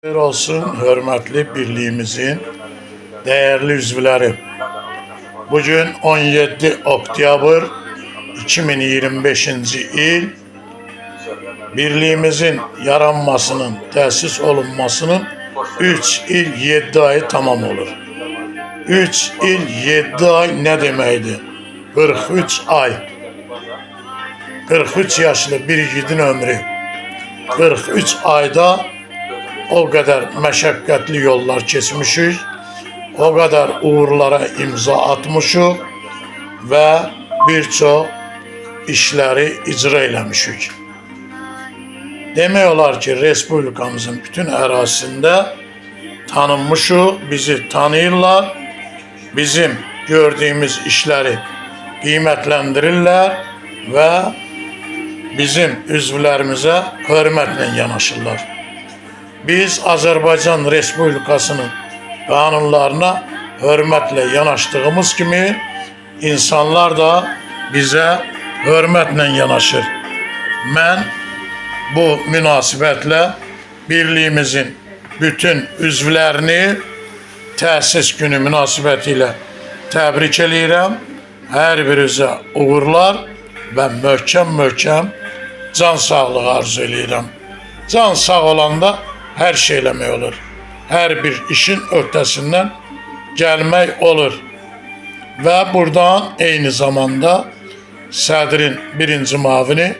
Olsun hörmətli birliyimizin değerli üzvləri. Bugün 17 oktyabr 2025-ci il birliyimizin yaranmasının, təsis olunmasının 3 il 7 ayı tamam olur. 3 il 7 ay ne demekti? 43 ay. 43 yaşlı bir yiğidin ömrü. 43 ayda o kadar meşakkatli yollar kesmişiz, o kadar uğurlara imza atmışıq ve birçok işleri icra eləmişik. Demək olar ki, Respublikamızın bütün ərazisində tanınmışıq, bizi tanıyırlar, bizim gördüğümüz işleri qiymətləndirirlər ve bizim üzvlərimizə hörmətlə yanaşırlar. Biz Azərbaycan Respublikasının qanunlarına hörmətlə yanaşdığımız kimi insanlar da bizə hörmətlə yanaşır. Mən bu münasibətlə birliyimizin bütün üzvlərini təsis günü münasibətilə təbrik eləyirəm. Hər birinizə uğurlar və möhkəm can sağlığı arzu eləyirəm. Can sağ olanda her şey eləmək olur. Her bir işin ötesinden gelmek olur. Ve buradan eyni zamanda sədrin birinci mavini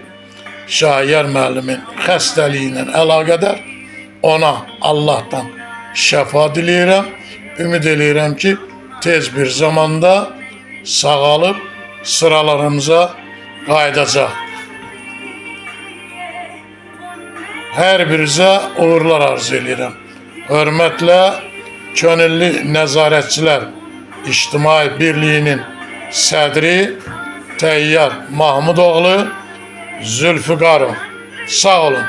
Şahyar müəllimin xəstəliyiyle əlaqədar ona Allah'tan şəfa diləyirəm. Ümid eləyirəm ki tez bir zamanda sağalıb sıralarımıza qayıdacaq. Hər birinizə uğurlar arzu edirəm. Hörmətlə könüllü nəzarətçilər İctimai Birliyinin sədri Təyyar Mahmudoğlu Zülfüqarov. Sağ olun.